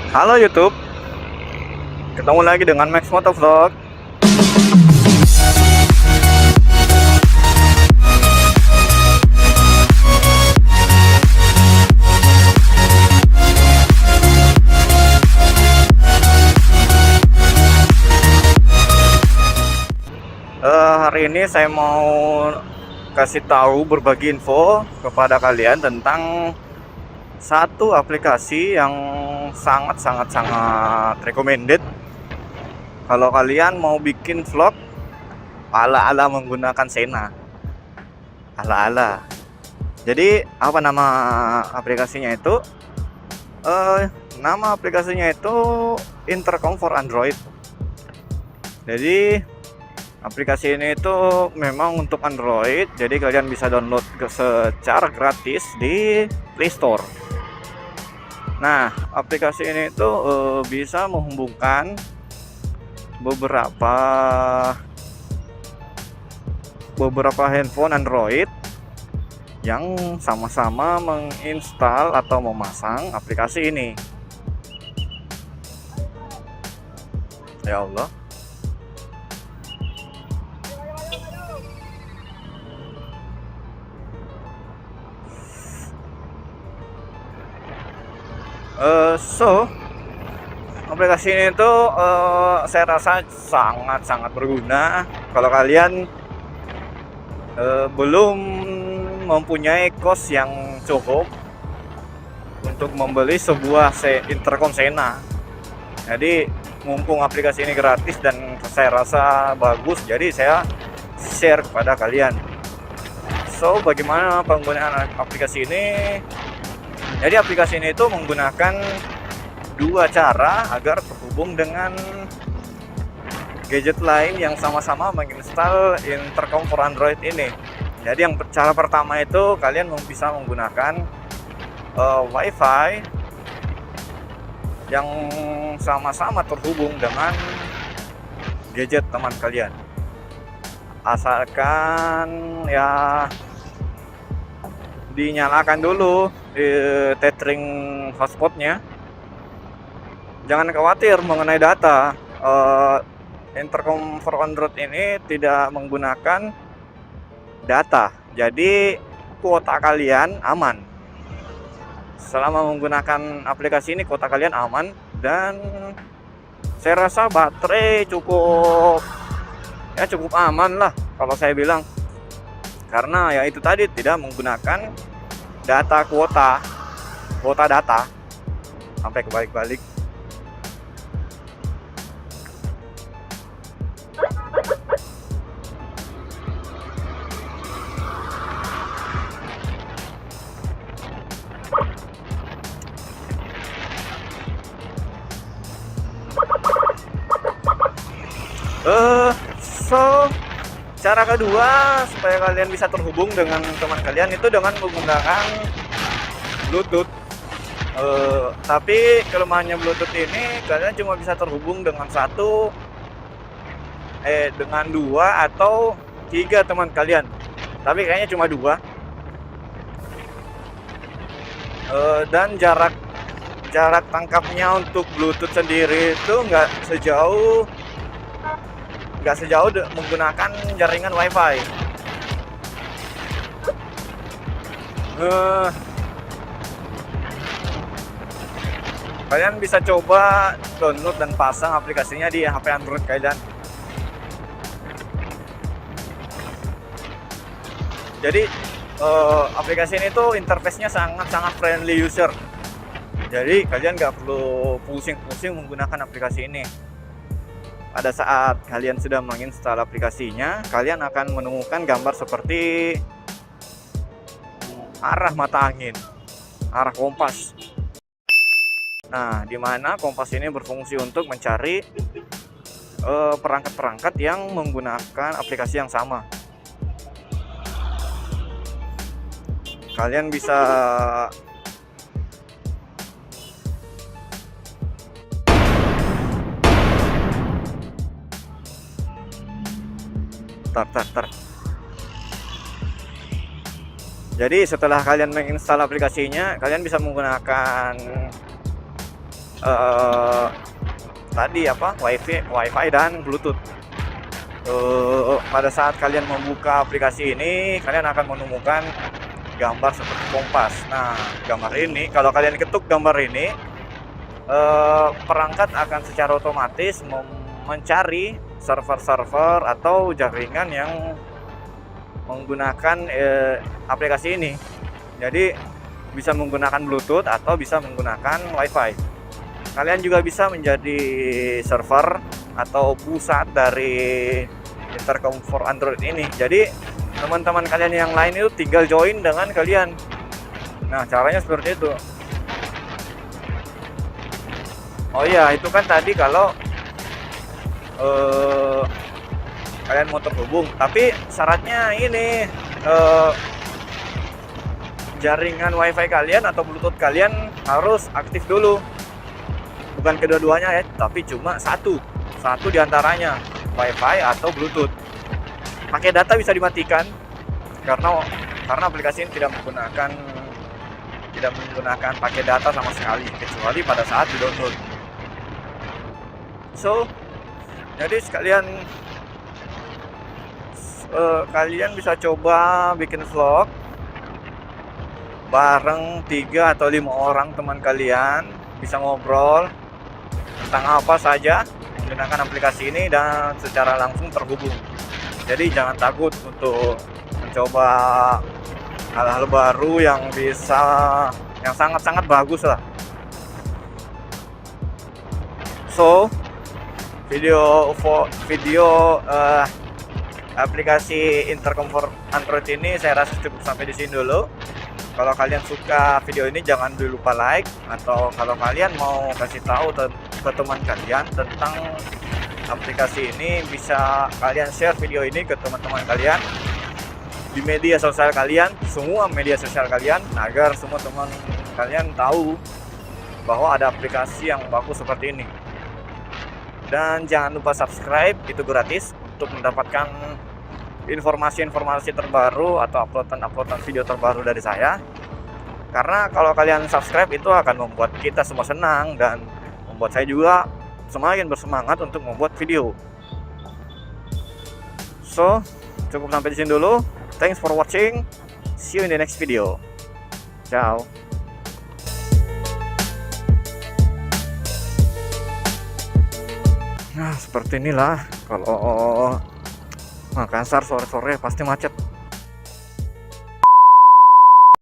Halo YouTube, ketemu lagi dengan Max Motovlog. Hari ini saya mau kasih tahu, berbagi info kepada kalian tentang satu aplikasi yang sangat recommended kalau kalian mau bikin vlog ala-ala menggunakan Sena. Ala-ala. Jadi apa nama aplikasinya itu? Nama aplikasinya itu Intercom for Android. Jadi aplikasi ini itu memang untuk Android, jadi kalian bisa download secara gratis di Play Store. Nah, aplikasi ini itu bisa menghubungkan beberapa handphone Android yang sama-sama menginstal atau memasang aplikasi ini. Ya Allah. Aplikasi ini tuh saya rasa sangat berguna kalau kalian belum mempunyai kos yang cukup untuk membeli sebuah intercom Sena. Jadi mumpung aplikasi ini gratis dan saya rasa bagus, jadi saya share kepada kalian. Bagaimana penggunaan aplikasi ini? Jadi aplikasi ini itu menggunakan dua cara agar terhubung dengan gadget lain yang sama-sama menginstal Intercom for Android ini. Jadi yang cara pertama itu kalian bisa menggunakan WiFi yang sama-sama terhubung dengan gadget teman kalian. Asalkan ya dinyalakan dulu tethering hotspotnya. Jangan khawatir mengenai data. Intercom for Android ini tidak menggunakan data, jadi kuota kalian aman. Selama menggunakan aplikasi ini kuota kalian aman, dan saya rasa baterai cukup aman lah kalau saya bilang, karena ya itu tadi tidak menggunakan data kuota data. Sampai kebalik-balik. Cara kedua supaya kalian bisa terhubung dengan teman kalian itu dengan menggunakan Bluetooth. Tapi kelemahannya Bluetooth ini, kalian cuma bisa terhubung dengan dengan dua atau tiga teman kalian. Tapi kayaknya cuma dua. Dan jarak tangkapnya untuk Bluetooth sendiri itu nggak sejauh menggunakan jaringan WiFi. Kalian bisa coba download dan pasang aplikasinya di HP Android kalian. Jadi aplikasi ini tuh interface-nya sangat friendly user. Jadi kalian nggak perlu pusing-pusing menggunakan aplikasi ini. Pada saat kalian sudah menginstal aplikasinya, kalian akan menemukan gambar seperti arah mata angin, arah kompas. Nah, di mana kompas ini berfungsi untuk mencari perangkat-perangkat yang menggunakan aplikasi yang sama. Kalian bisa Jadi setelah kalian menginstal aplikasinya, kalian bisa menggunakan tadi apa, wifi dan bluetooth. Pada saat kalian membuka aplikasi ini, kalian akan menemukan gambar seperti kompas. Nah, gambar ini kalau kalian ketuk gambar ini, perangkat akan secara otomatis mencari server-server atau jaringan yang menggunakan aplikasi ini. Jadi bisa menggunakan Bluetooth atau bisa menggunakan WiFi. Kalian juga bisa menjadi server atau pusat dari intercom for Android ini. Jadi teman-teman kalian yang lain itu tinggal join dengan kalian. Nah, caranya seperti itu. Oh iya, itu kan tadi kalau kalian mau terhubung, tapi syaratnya ini jaringan WiFi kalian atau Bluetooth kalian harus aktif dulu. Bukan kedua-duanya ya, tapi cuma satu diantaranya, WiFi atau Bluetooth. Pakai data bisa dimatikan karena aplikasi ini tidak menggunakan pakai data sama sekali, kecuali pada saat di-download. So, jadi kalian bisa coba bikin vlog bareng 3 atau 5 orang teman kalian, bisa ngobrol tentang apa saja menggunakan aplikasi ini dan secara langsung terhubung. Jadi jangan takut untuk mencoba hal-hal baru yang sangat-sangat bagus lah. So, video aplikasi intercom for Android ini saya rasa cukup sampai di sini dulu. Kalau kalian suka video ini jangan lupa like, atau kalau kalian mau kasih tahu ke teman kalian tentang aplikasi ini, bisa kalian share video ini ke teman-teman kalian di media sosial kalian, semua media sosial kalian, agar semua teman kalian tahu bahwa ada aplikasi yang bagus seperti ini. Dan jangan lupa subscribe, itu gratis, untuk mendapatkan informasi-informasi terbaru atau uploadan video terbaru dari saya. Karena kalau kalian subscribe itu akan membuat kita semua senang dan membuat saya juga semakin bersemangat untuk membuat video. So, cukup sampai di sini dulu. Thanks for watching. See you in the next video. Ciao. Nah, seperti inilah kalau Makassar sore-sore pasti macet.